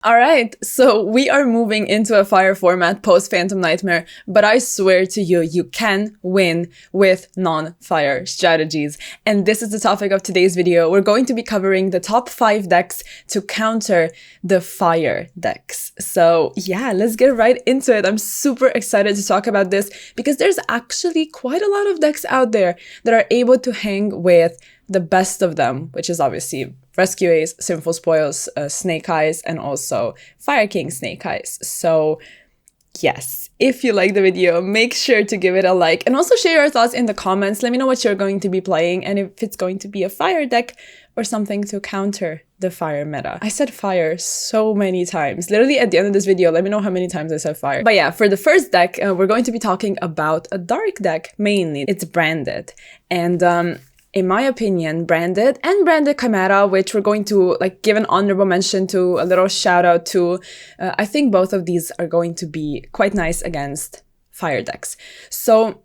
Alright, so we are moving into a fire format post Phantom Nightmare, but I swear to you, you can win with non-fire strategies. And this is the topic of today's video. We're going to be covering the top 5 decks to counter the fire decks. So yeah, let's get right into it. I'm super excited to talk about this because there's actually quite a lot of decks out there that are able to hang with the best of them, which is obviously Rescue Ace, Sinful Spoils, Snake Eyes, and also Fire King Snake Eyes. So yes, if you like the video, make sure to give it a like and also share your thoughts in the comments. Let me know what you're going to be playing and if it's going to be a fire deck or something to counter the fire meta. I said fire so many times. Literally at the end of this video, let me know how many times I said fire. But yeah, for the first deck, we're going to be talking about a dark deck mainly. It's branded. And in my opinion, Branded and Branded Chimera, which we're going to give an honorable mention to, a little shout out to, I think both of these are going to be quite nice against fire decks. So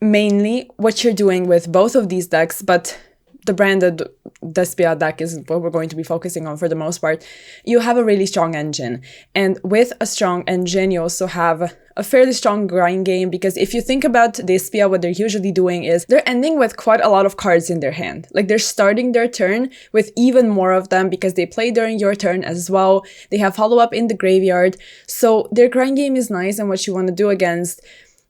mainly what you're doing with both of these decks, but the Branded Despia deck is what we're going to be focusing on for the most part. You have a really strong engine. And with a strong engine, you also have a fairly strong grind game, because if you think about Despia, what they're usually doing is they're ending with quite a lot of cards in their hand. Like they're starting their turn with even more of them because they play during your turn as well. They have follow-up in the graveyard. So their grind game is nice, and what you want to do against,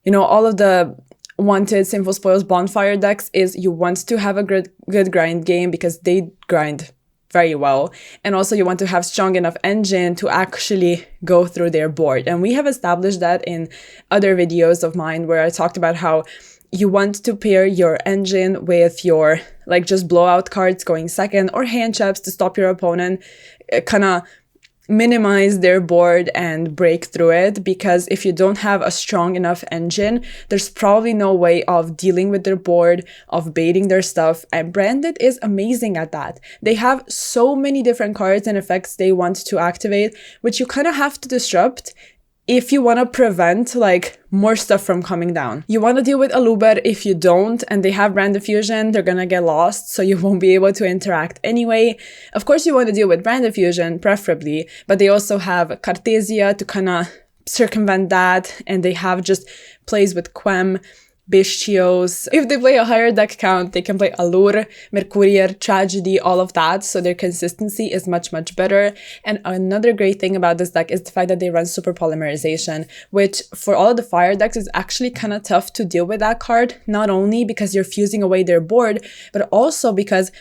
you know, all of the wanted Sinful Spoils bonfire decks is you want to have a good grind game because they grind very well, and also you want to have strong enough engine to actually go through their board. And we have established that in other videos of mine where I talked about how you want to pair your engine with your just blowout cards going second, or hand traps to stop your opponent, kind of minimize their board and break through it, because if you don't have a strong enough engine, there's probably no way of dealing with their board, of baiting their stuff, and Branded is amazing at that. They have so many different cards and effects they want to activate, which you kind of have to disrupt if you want to prevent more stuff from coming down. You want to deal with Aluber. If you don't and they have Brand Diffusion, they're gonna get lost, so you won't be able to interact anyway. Of course you want to deal with Brand Diffusion, preferably, but they also have Cartesia to kind of circumvent that, and they have just plays with Quem, Bestios. If they play a higher deck count, they can play Allure, Mercurier, Tragedy, all of that, so their consistency is much better. And another great thing about this deck is the fact that they run Super Polymerization, which for all of the fire decks is actually kind of tough to deal with that card, not only because you're fusing away their board, but also because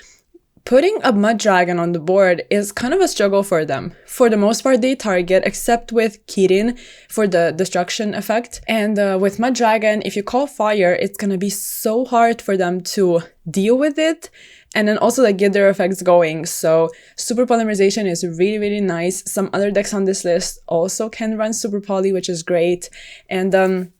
putting a Mud Dragon on the board is kind of a struggle for them. For the most part, they target, except with Kirin for the destruction effect. And with Mud Dragon, if you call fire, it's gonna be so hard for them to deal with it and then also get their effects going. So Super Polymerization is really nice. Some other decks on this list also can run Super Poly, which is great. And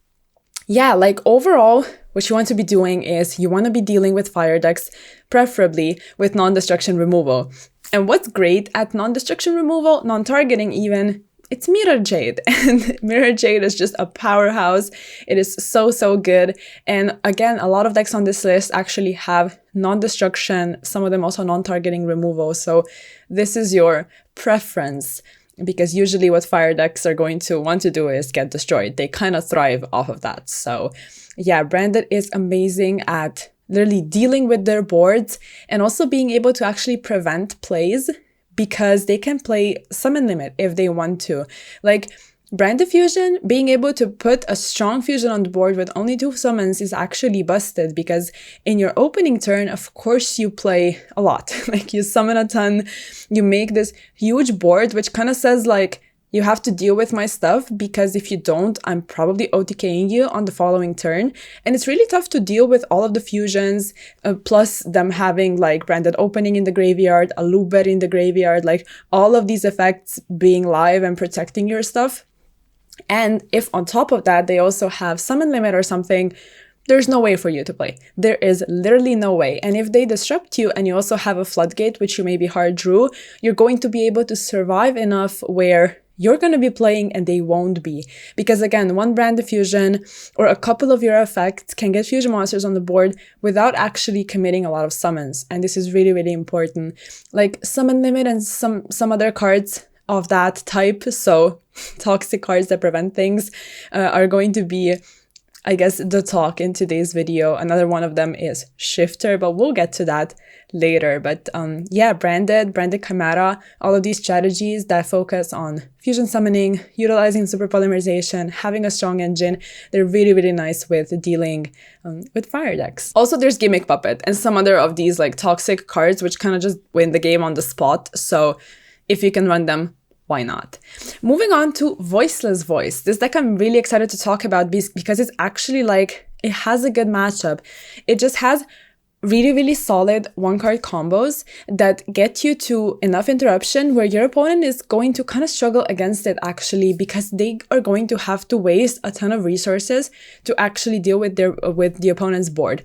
yeah, overall, what you want to be doing is you want to be dealing with fire decks, preferably with non-destruction removal. And what's great at non-destruction removal, non-targeting even, it's Mirror Jade. And Mirror Jade is just a powerhouse. It is so good. And again, a lot of decks on this list actually have non-destruction, some of them also non-targeting removal. So this is your preference, because usually what fire decks are going to want to do is get destroyed. They kind of thrive off of that. So yeah, Branded is amazing at literally dealing with their boards and also being able to actually prevent plays, because they can play Summon Limit if they want to. Brand Diffusion, being able to put a strong fusion on the board with only 2 summons is actually busted, because in your opening turn, of course, you play a lot. You summon a ton, you make this huge board, which kind of says you have to deal with my stuff, because if you don't, I'm probably OTKing you on the following turn. And it's really tough to deal with all of the fusions, plus them having Branded Opening in the graveyard, Aluber in the graveyard, all of these effects being live and protecting your stuff. And if on top of that, they also have Summon Limit or something, there's no way for you to play. There is literally no way. And if they disrupt you and you also have a Floodgate, which you maybe hard drew, you're going to be able to survive enough where you're going to be playing and they won't be. Because again, one Brand Diffusion or a couple of your effects can get fusion monsters on the board without actually committing a lot of summons. And this is really important. Summon Limit and some other cards of that type. So toxic cards that prevent things are going to be, I guess, the talk in today's video. Another one of them is Shifter, but we'll get to that later. But yeah, Branded Chimera, all of these strategies that focus on fusion summoning, utilizing super polymerization, having a strong engine, they're really, really nice with dealing with fire decks. Also, there's Gimmick Puppet and some other of these like toxic cards which kind of just win the game on the spot. So if you can run them, why not? Moving on to Voiceless Voice. This deck I'm really excited to talk about because it's actually like, it has a good matchup. It just has really, really solid one-card combos that get you to enough interruption where your opponent is going to kind of struggle against it actually, because they are going to have to waste a ton of resources to actually deal with the opponent's board.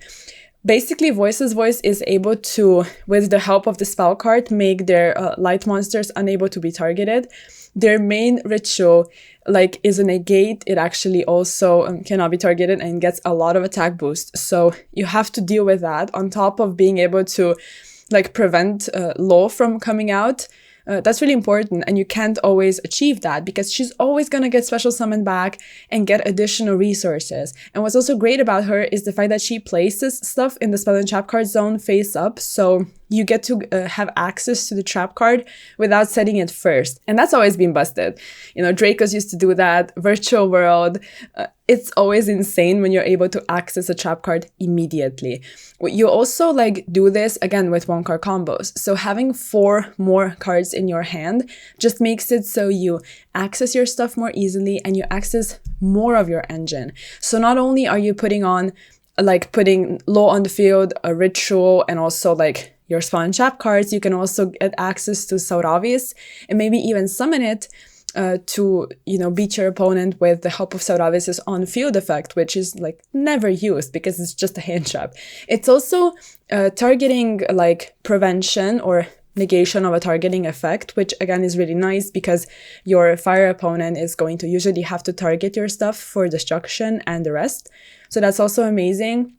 Basically, Voiceless Voice is able to, with the help of the spell card, make their light monsters unable to be targeted. Their main ritual, like, is a negate. It actually also cannot be targeted and gets a lot of attack boost. So you have to deal with that on top of being able to, like, prevent Law from coming out. That's really important, and you can't always achieve that because she's always gonna get special summoned back and get additional resources. And what's also great about her is the fact that she places stuff in the spell and trap card zone face up, so you get to have access to the trap card without setting it first. And that's always been busted. You know, Dracos used to do that, Virtual World. It's always insane when you're able to access a trap card immediately. You also like do this again with one card combos. So having 4 more cards in your hand just makes it so you access your stuff more easily and you access more of your engine. So not only are you putting Law on the field, a ritual, and also like your spawn trap cards, you can also get access to Sauravis and maybe even summon it to, you know, beat your opponent with the help of Sauravis' on-field effect, which is like never used because it's just a hand trap. It's also targeting like prevention or negation of a targeting effect, which again is really nice because your fire opponent is going to usually have to target your stuff for destruction and the rest. So that's also amazing.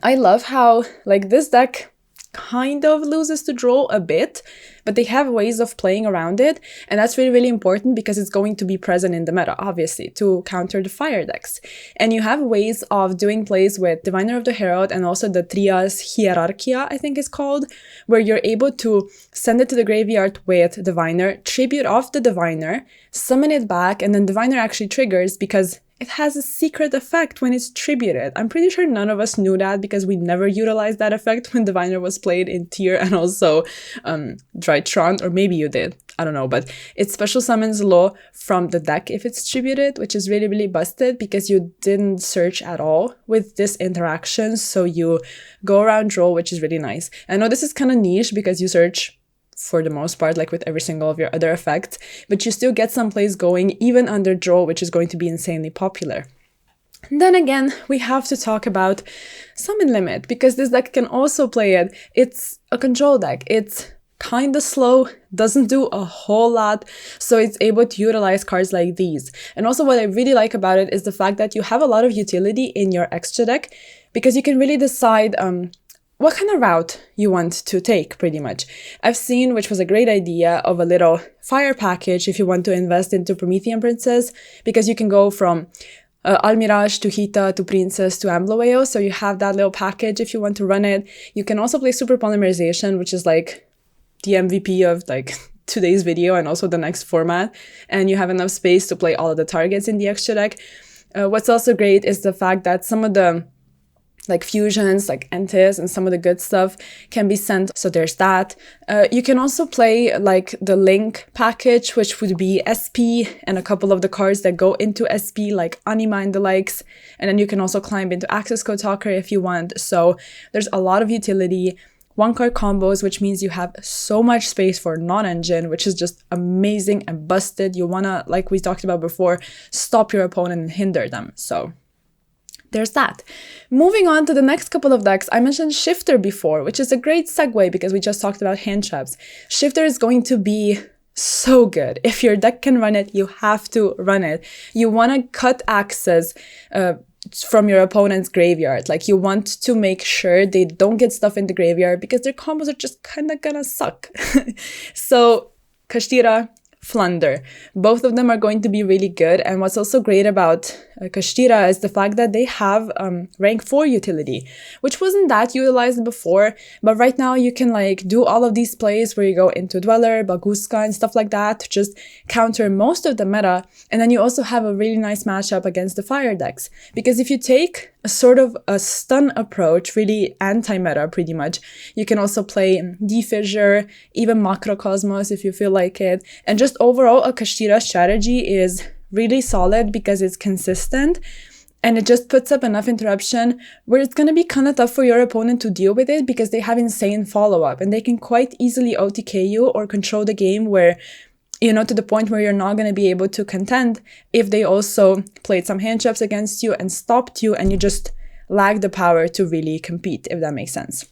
I love how like this deck kind of loses to draw a bit, but they have ways of playing around it, and that's really, really important because it's going to be present in the meta, obviously, to counter the fire decks. And you have ways of doing plays with Diviner of the Herald and also the Trias Hierarchia, I think it's called, where you're able to send it to the graveyard with Diviner, tribute off the Diviner, summon it back, and then Diviner actually triggers because it has a secret effect when it's tributed. I'm pretty sure none of us knew that because we never utilized that effect when Diviner was played in Tier and also Drytron, or maybe you did, I don't know, but it special summons Law from the deck if it's tributed, which is really, really busted because you didn't search at all with this interaction, so you go around draw, which is really nice. I know this is kind of niche because you search for the most part, like with every single of your other effects, but you still get some plays going even under draw, which is going to be insanely popular. And then again, we have to talk about Summon Limit, because this deck can also play it. It's a control deck. It's kind of slow, doesn't do a whole lot, so it's able to utilize cards like these. And also what I really like about it is the fact that you have a lot of utility in your extra deck, because you can really decide what kind of route you want to take, pretty much. I've seen, which was a great idea, of a little fire package if you want to invest into Promethean Princess, because you can go from Almirage to Hita to Princess to Ambloeo, so you have that little package if you want to run it. You can also play Super Polymerization, which is like the MVP of like today's video and also the next format, and you have enough space to play all of the targets in the extra deck. What's also great is the fact that some of the like fusions, like Entis and some of the good stuff can be sent. So there's that. You can also play like the Link package, which would be SP and a couple of the cards that go into SP, like Anima and the likes. And then you can also climb into Access Code Talker if you want. So there's a lot of utility. One card combos, which means you have so much space for non-engine, which is just amazing and busted. You wanna, like we talked about before, stop your opponent and hinder them. So there's that. Moving on to the next couple of decks, I mentioned Shifter before, which is a great segue because we just talked about hand traps. Shifter is going to be so good. If your deck can run it, you have to run it. You want to cut access from your opponent's graveyard. Like, you want to make sure they don't get stuff in the graveyard because their combos are just kind of gonna suck. So Kashtira, Flunder. Both of them are going to be really good. And what's also great about Kashtira is the fact that they have rank 4 utility, which wasn't that utilized before. But right now you can like do all of these plays where you go into Dweller, Baguska, and stuff like that to just counter most of the meta. And then you also have a really nice matchup against the fire decks. Because if you take a sort of a stun approach, really anti-meta pretty much, you can also play Defissure, even Macrocosmos if you feel like it. And just overall, a Kashtira strategy is really solid because it's consistent and it just puts up enough interruption where it's going to be kind of tough for your opponent to deal with it because they have insane follow-up and they can quite easily OTK you or control the game where, you know, to the point where you're not going to be able to contend if they also played some hand traps against you and stopped you and you just lack the power to really compete, if that makes sense.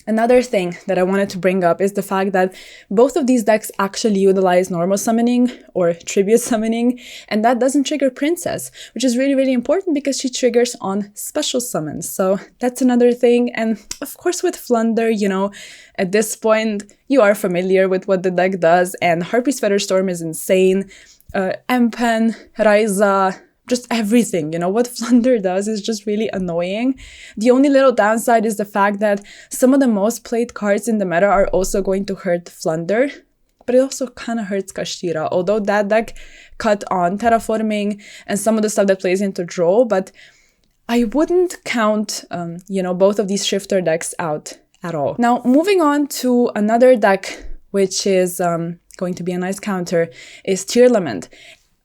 Another thing that I wanted to bring up is the fact that both of these decks actually utilize normal summoning or tribute summoning, and that doesn't trigger Princess, which is really, really important because she triggers on special summons. So that's another thing. And of course with Flunder, you know, at this point, you are familiar with what the deck does, and Harpy's Featherstorm is insane. Empen, Raiza, just everything, you know, what Flunder does is just really annoying. The only little downside is the fact that some of the most played cards in the meta are also going to hurt Flunder, but it also kind of hurts Kashtira, although that deck cut on terraforming and some of the stuff that plays into draw, but I wouldn't count, you know, both of these shifter decks out at all. Now, moving on to another deck, which is going to be a nice counter, is Tearlament.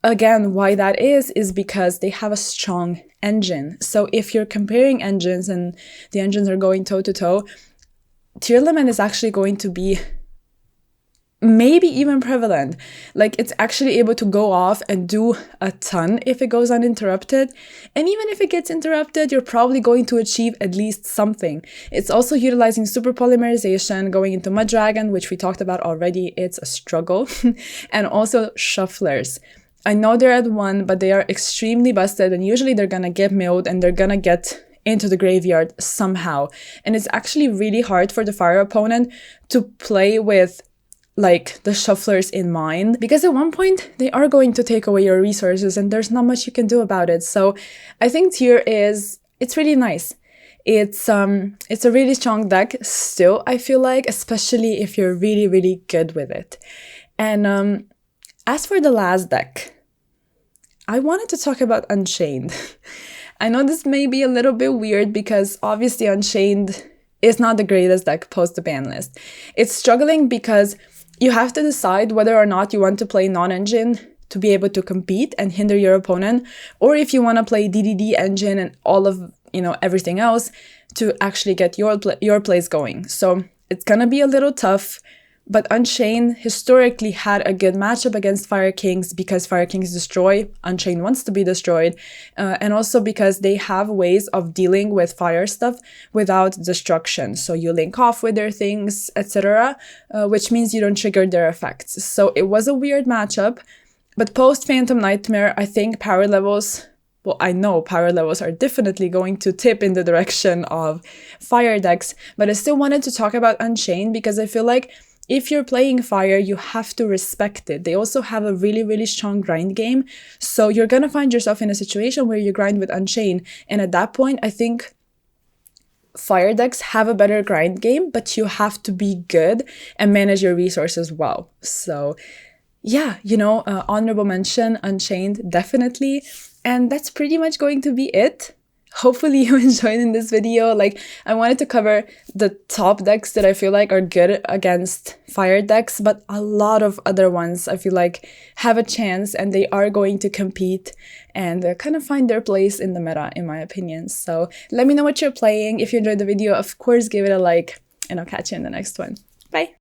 Again, why that is because they have a strong engine. So if you're comparing engines and the engines are going toe-to-toe, Tearlament is actually going to be maybe even prevalent. Like, it's actually able to go off and do a ton if it goes uninterrupted. And even if it gets interrupted, you're probably going to achieve at least something. It's also utilizing super polymerization, going into Mud Dragon, which we talked about already. It's a struggle. And also shufflers. I know they're at 1, but they are extremely busted, and usually they're gonna get milled and they're gonna get into the graveyard somehow. And it's actually really hard for the fire opponent to play with like the shufflers in mind, because at one point they are going to take away your resources and there's not much you can do about it. So I think it's really nice. It's a really strong deck still, I feel like, especially if you're really, really good with it. And as for the last deck, I wanted to talk about Unchained. I know this may be a little bit weird because obviously Unchained is not the greatest deck post the ban list. It's struggling because you have to decide whether or not you want to play non-engine to be able to compete and hinder your opponent, or if you want to play DDD engine and all of, you know, everything else to actually get your plays going. So it's gonna be a little tough. But Unchained historically had a good matchup against Fire Kings because Fire Kings destroy, Unchained wants to be destroyed, and also because they have ways of dealing with fire stuff without destruction. So you link off with their things, etc., which means you don't trigger their effects. So it was a weird matchup, but post Phantom Nightmare, I think power levels, well, I know power levels are definitely going to tip in the direction of fire decks, but I still wanted to talk about Unchained because I feel like if you're playing fire, you have to respect it. They also have a really, really strong grind game. So you're going to find yourself in a situation where you grind with Unchained. And at that point, I think fire decks have a better grind game, but you have to be good and manage your resources well. So yeah, you know, honorable mention, Unchained, definitely. And that's pretty much going to be it. Hopefully you enjoyed in this video. Like, I wanted to cover the top decks that I feel like are good against fire decks, but a lot of other ones I feel like have a chance and they are going to compete and kind of find their place in the meta, in my opinion. So let me know what you're playing. If you enjoyed the video, of course, give it a like, and I'll catch you in the next one. Bye!